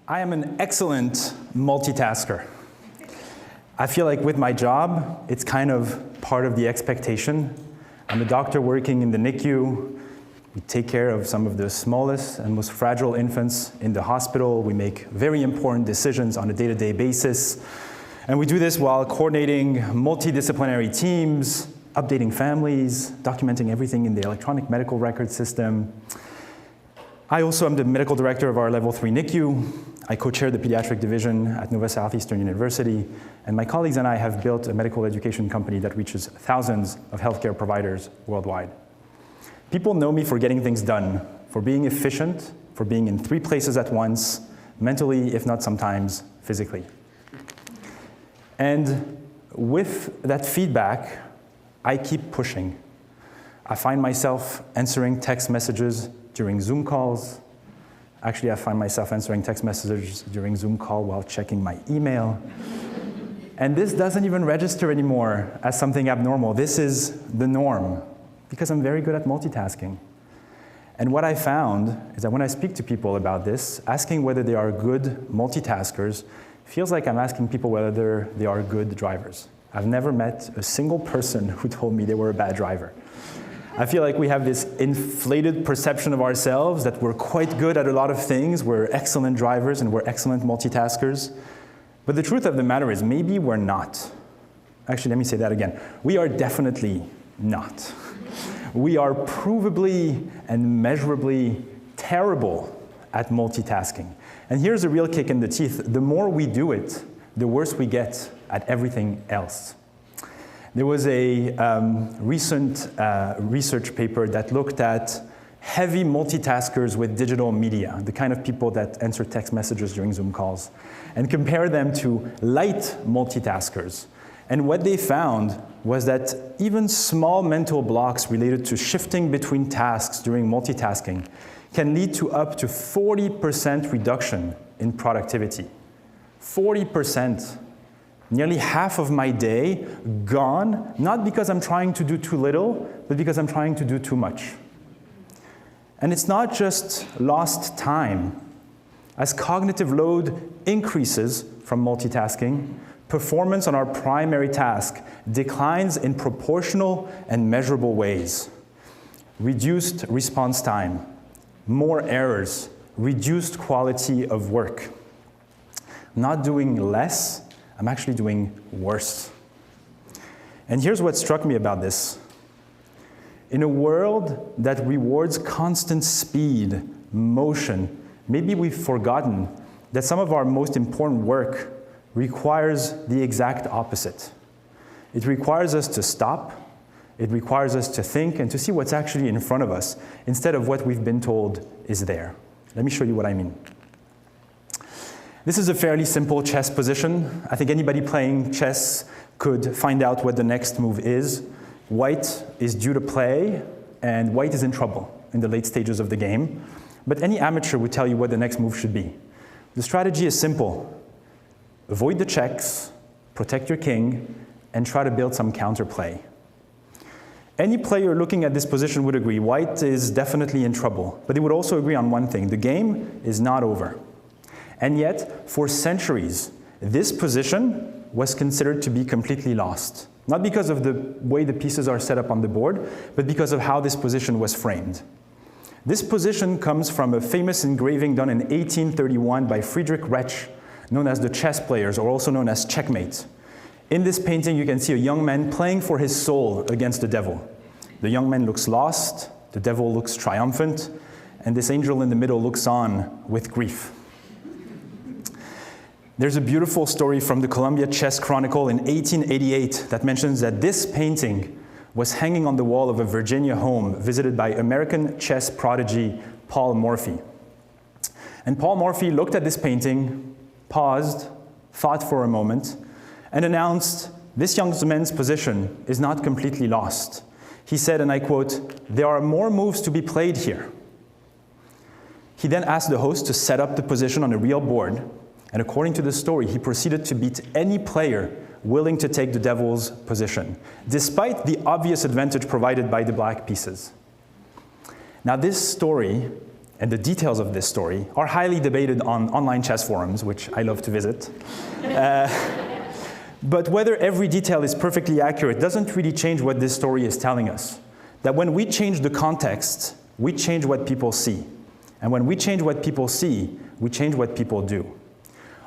I am an excellent multitasker. I feel like with my job, it's kind of part of the expectation. I'm a doctor working in the NICU. We take care of some of the smallest and most fragile infants in the hospital. We make very important decisions on a day-to-day basis. And we do this while coordinating multidisciplinary teams, updating families, documenting everything in the electronic medical record system. I also am the medical director of our Level 3 NICU. I co-chair the pediatric division at Nova Southeastern University, and my colleagues and I have built a medical education company that reaches thousands of healthcare providers worldwide. People know me for getting things done, for being efficient, for being in 3 places at once, mentally, if not sometimes physically. And with that feedback, I keep pushing. I find myself answering text messages during Zoom calls. Actually, I find myself answering text messages during Zoom call while checking my email. And this doesn't even register anymore as something abnormal. This is the norm, because I'm very good at multitasking. And what I found is that when I speak to people about this, asking whether they are good multitaskers feels like I'm asking people whether they are good drivers. I've never met a single person who told me they were a bad driver. I feel like we have this inflated perception of ourselves that we're quite good at a lot of things, we're excellent drivers and we're excellent multitaskers. But the truth of the matter is maybe we're not. Actually, let me say that again. We are definitely not. We are provably and measurably terrible at multitasking. And here's a real kick in the teeth. The more we do it, the worse we get at everything else. There was a recent research paper that looked at heavy multitaskers with digital media, the kind of people that answer text messages during Zoom calls, and compare them to light multitaskers. And what they found was that even small mental blocks related to shifting between tasks during multitasking can lead to up to 40% reduction in productivity. 40%. Nearly half of my day gone, not because I'm trying to do too little, but because I'm trying to do too much. And it's not just lost time. As cognitive load increases from multitasking, performance on our primary task declines in proportional and measurable ways. Reduced response time, more errors, reduced quality of work. Not doing less, I'm actually doing worse. And here's what struck me about this. In a world that rewards constant speed, motion, maybe we've forgotten that some of our most important work requires the exact opposite. It requires us to stop, it requires us to think and to see what's actually in front of us instead of what we've been told is there. Let me show you what I mean. This is a fairly simple chess position. I think anybody playing chess could find out what the next move is. White is due to play, and white is in trouble in the late stages of the game. But any amateur would tell you what the next move should be. The strategy is simple. Avoid the checks, protect your king, and try to build some counterplay. Any player looking at this position would agree white is definitely in trouble, but they would also agree on one thing. The game is not over. And yet, for centuries, this position was considered to be completely lost. Not because of the way the pieces are set up on the board, but because of how this position was framed. This position comes from a famous engraving done in 1831 by Friedrich Retzsch, known as the Chess Players, or also known as Checkmate. In this painting, you can see a young man playing for his soul against the devil. The young man looks lost, the devil looks triumphant, and this angel in the middle looks on with grief. There's a beautiful story from the Columbia Chess Chronicle in 1888 that mentions that this painting was hanging on the wall of a Virginia home visited by American chess prodigy Paul Morphy. And Paul Morphy looked at this painting, paused, thought for a moment, and announced, "This young man's position is not completely lost." He said, and I quote, "There are more moves to be played here." He then asked the host to set up the position on a real board, and according to the story, he proceeded to beat any player willing to take the devil's position, despite the obvious advantage provided by the black pieces. Now this story, and the details of this story, are highly debated on online chess forums, which I love to visit. But whether every detail is perfectly accurate doesn't really change what this story is telling us. That when we change the context, we change what people see. And when we change what people see, we change what people do.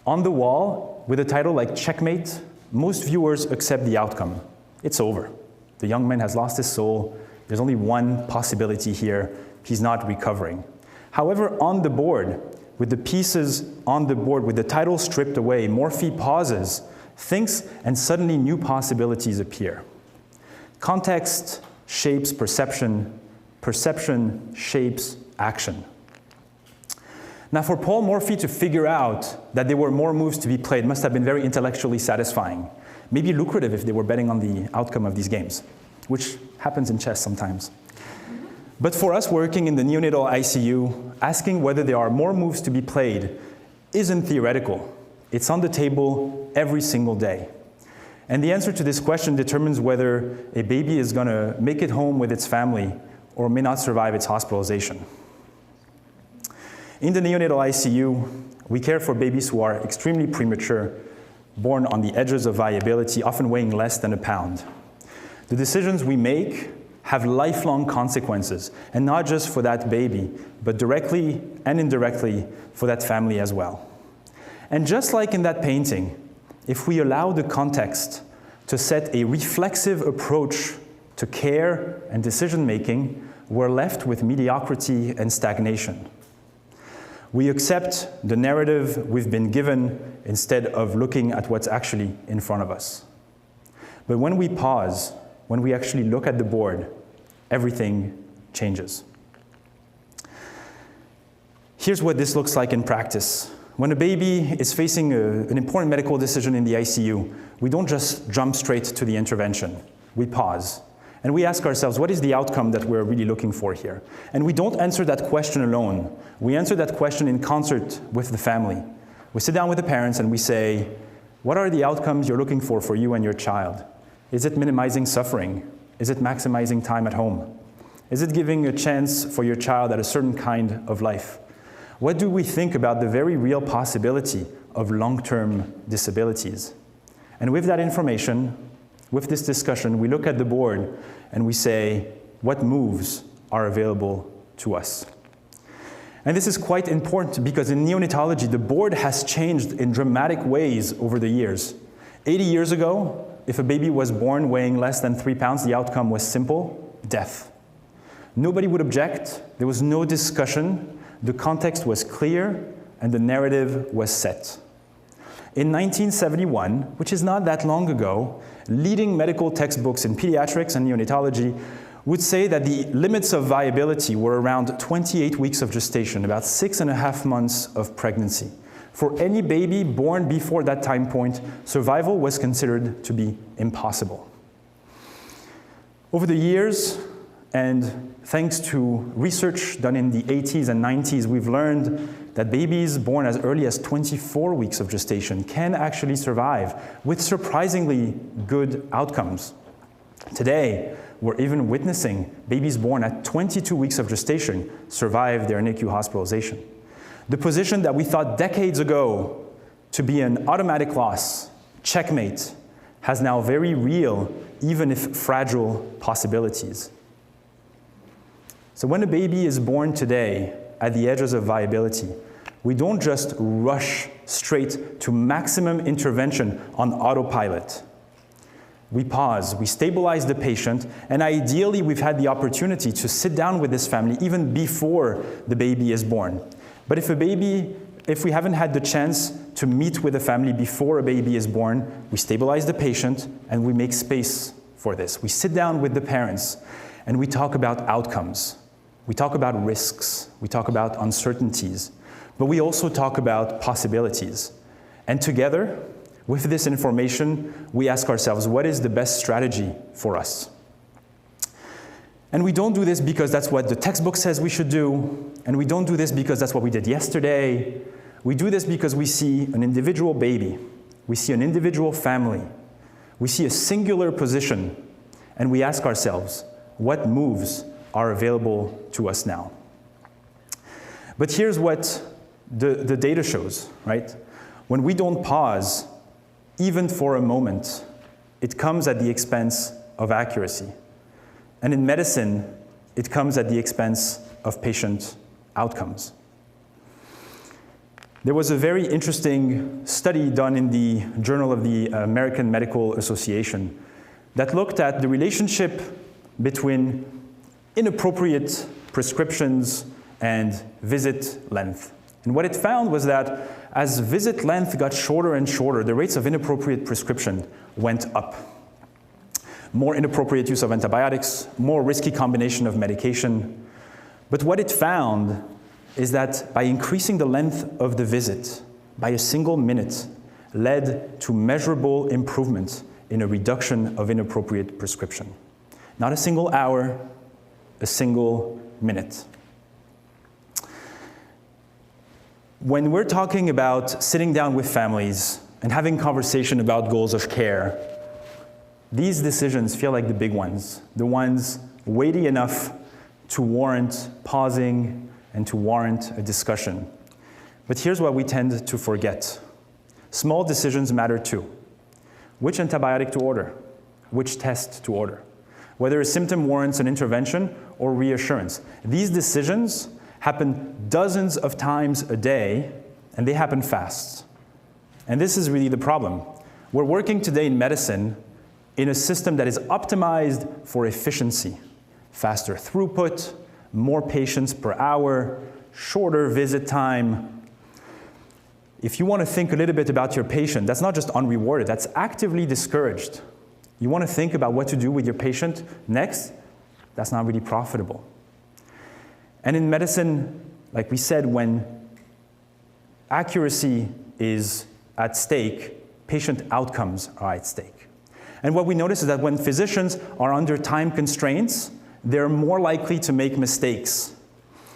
On the wall, with a title like Checkmate, most viewers accept the outcome. It's over. The young man has lost his soul. There's only one possibility here. He's not recovering. However, on the board, with the pieces on the board, with the title stripped away, Morphy pauses, thinks, and suddenly new possibilities appear. Context shapes perception, perception shapes action. Now for Paul Morphy to figure out that there were more moves to be played must have been very intellectually satisfying, maybe lucrative if they were betting on the outcome of these games, which happens in chess sometimes. But for us working in the neonatal ICU, asking whether there are more moves to be played isn't theoretical. It's on the table every single day. And the answer to this question determines whether a baby is going to make it home with its family or may not survive its hospitalization. In the neonatal ICU, we care for babies who are extremely premature, born on the edges of viability, often weighing less than a pound. The decisions we make have lifelong consequences, and not just for that baby, but directly and indirectly for that family as well. And just like in that painting, if we allow the context to set a reflexive approach to care and decision-making, we're left with mediocrity and stagnation. We accept the narrative we've been given instead of looking at what's actually in front of us. But when we pause, when we actually look at the board, everything changes. Here's what this looks like in practice. When a baby is facing an important medical decision in the ICU, we don't just jump straight to the intervention. We pause. And we ask ourselves, what is the outcome that we're really looking for here? And we don't answer that question alone. We answer that question in concert with the family. We sit down with the parents and we say, what are the outcomes you're looking for you and your child? Is it minimizing suffering? Is it maximizing time at home? Is it giving a chance for your child at a certain kind of life? What do we think about the very real possibility of long-term disabilities? And with that information, with this discussion, we look at the board and we say, what moves are available to us? And this is quite important because in neonatology, the board has changed in dramatic ways over the years. 80 years ago, if a baby was born weighing less than 3 pounds, the outcome was simple: death. Nobody would object. There was no discussion. The context was clear, and the narrative was set. In 1971, which is not that long ago, leading medical textbooks in pediatrics and neonatology would say that the limits of viability were around 28 weeks of gestation, about 6.5 months of pregnancy. For any baby born before that time point, survival was considered to be impossible. Over the years, and thanks to research done in the 80s and 90s, we've learned that babies born as early as 24 weeks of gestation can actually survive with surprisingly good outcomes. Today, we're even witnessing babies born at 22 weeks of gestation survive their NICU hospitalization. The position that we thought decades ago to be an automatic loss, checkmate, has now very real, even if fragile, possibilities. So when a baby is born today at the edges of viability, we don't just rush straight to maximum intervention on autopilot. We pause, we stabilize the patient, and ideally we've had the opportunity to sit down with this family even before the baby is born. But if we haven't had the chance to meet with a family before a baby is born, we stabilize the patient and we make space for this. We sit down with the parents and we talk about outcomes. We talk about risks. We talk about uncertainties. But we also talk about possibilities. And together, with this information, we ask ourselves, what is the best strategy for us? And we don't do this because that's what the textbook says we should do, and we don't do this because that's what we did yesterday. We do this because we see an individual baby, we see an individual family, We see a singular position, and we ask ourselves, what moves are available to us now? But here's what the data shows, right? When we don't pause, even for a moment, it comes at the expense of accuracy. And in medicine, it comes at the expense of patient outcomes. There was a very interesting study done in the Journal of the American Medical Association that looked at the relationship between inappropriate prescriptions and visit length. And what it found was that as visit length got shorter and shorter, the rates of inappropriate prescription went up. More inappropriate use of antibiotics, more risky combination of medication. But what it found is that by increasing the length of the visit by a single minute led to measurable improvement in a reduction of inappropriate prescription. Not a single hour, a single minute. When we're talking about sitting down with families and having conversation about goals of care, these decisions feel like the big ones, the ones weighty enough to warrant pausing and to warrant a discussion. But here's what we tend to forget. Small decisions matter too. Which antibiotic to order? Which test to order? Whether a symptom warrants an intervention or reassurance. These decisions happen dozens of times a day, and they happen fast. And this is really the problem. We're working today in medicine in a system that is optimized for efficiency. Faster throughput, more patients per hour, shorter visit time. If you want to think a little bit about your patient, that's not just unrewarded, that's actively discouraged. You want to think about what to do with your patient next, that's not really profitable. And in medicine, like we said, when accuracy is at stake, patient outcomes are at stake. And what we notice is that when physicians are under time constraints, they're more likely to make mistakes.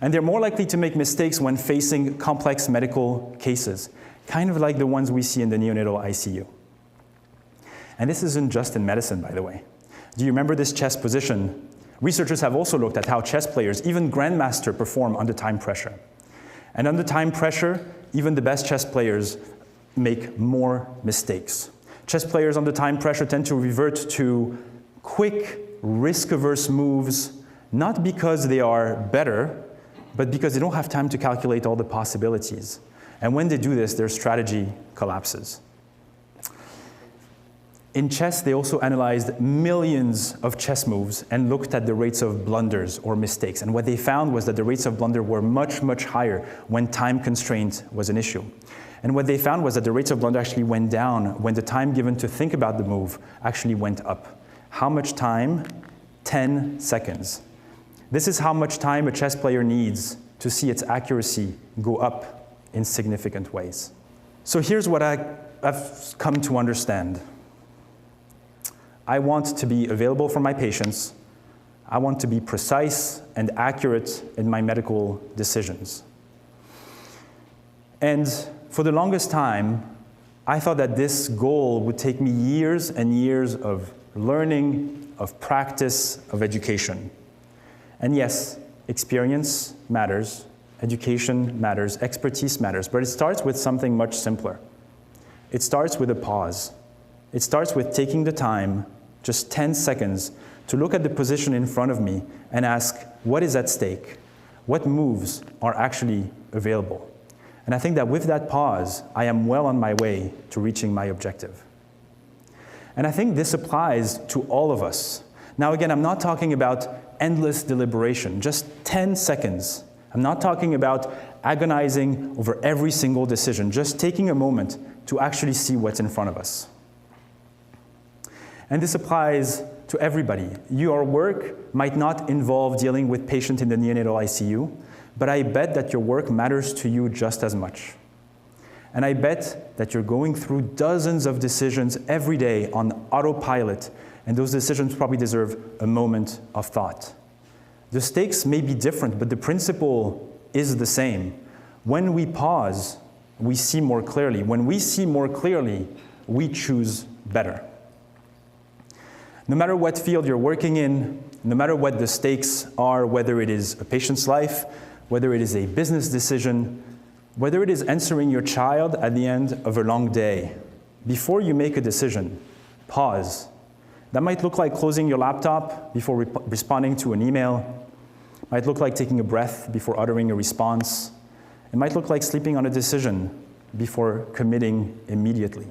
And they're more likely to make mistakes when facing complex medical cases, kind of like the ones we see in the neonatal ICU. And this isn't just in medicine, by the way. Do you remember this chess position? Researchers have also looked at how chess players, even grandmaster, perform under time pressure. And under time pressure, even the best chess players make more mistakes. Chess players under time pressure tend to revert to quick, risk-averse moves, not because they are better, but because they don't have time to calculate all the possibilities. And when they do this, their strategy collapses. In chess, they also analyzed millions of chess moves and looked at the rates of blunders or mistakes. And what they found was that the rates of blunder were much, much higher when time constraint was an issue. And what they found was that the rates of blunder actually went down when the time given to think about the move actually went up. How much time? 10 seconds. This is how much time a chess player needs to see its accuracy go up in significant ways. So here's what I've come to understand. I want to be available for my patients. I want to be precise and accurate in my medical decisions. And for the longest time, I thought that this goal would take me years and years of learning, of practice, of education. And yes, experience matters, education matters, expertise matters, but it starts with something much simpler. It starts with a pause. It starts with taking the time, just 10 seconds, to look at the position in front of me and ask, what is at stake? What moves are actually available? And I think that with that pause, I am well on my way to reaching my objective. And I think this applies to all of us. Now again, I'm not talking about endless deliberation, just 10 seconds. I'm not talking about agonizing over every single decision, just taking a moment to actually see what's in front of us. And this applies to everybody. Your work might not involve dealing with patients in the neonatal ICU, but I bet that your work matters to you just as much. And I bet that you're going through dozens of decisions every day on autopilot, and those decisions probably deserve a moment of thought. The stakes may be different, but the principle is the same. When we pause, we see more clearly. When we see more clearly, we choose better. No matter what field you're working in, no matter what the stakes are, whether it is a patient's life, whether it is a business decision, whether it is answering your child at the end of a long day, before you make a decision, pause. That might look like closing your laptop before responding to an email. It might look like taking a breath before uttering a response. It might look like sleeping on a decision before committing immediately.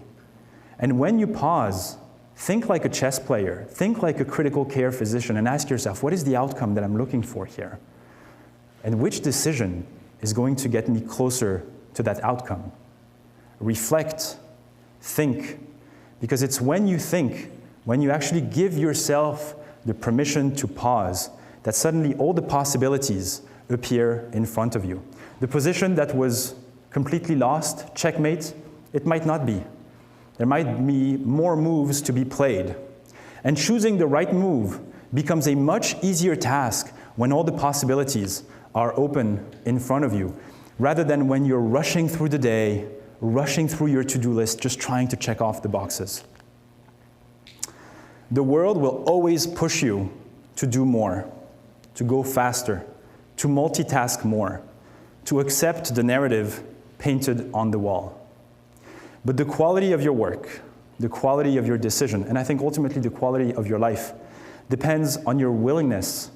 And when you pause, think like a chess player, think like a critical care physician, and ask yourself, what is the outcome that I'm looking for here? And which decision is going to get me closer to that outcome? Reflect, think, because it's when you think, when you actually give yourself the permission to pause, that suddenly all the possibilities appear in front of you. The position that was completely lost, checkmate, it might not be. There might be more moves to be played. And choosing the right move becomes a much easier task when all the possibilities are open in front of you, rather than when you're rushing through the day, rushing through your to-do list, just trying to check off the boxes. The world will always push you to do more, to go faster, to multitask more, to accept the narrative painted on the wall. But the quality of your work, the quality of your decision, and I think ultimately the quality of your life, depends on your willingness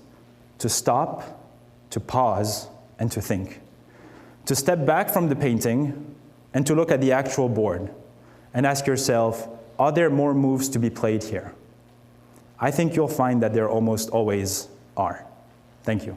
to stop, to pause, and to think. To step back from the painting and to look at the actual board and ask yourself, are there more moves to be played here? I think you'll find that there almost always are. Thank you.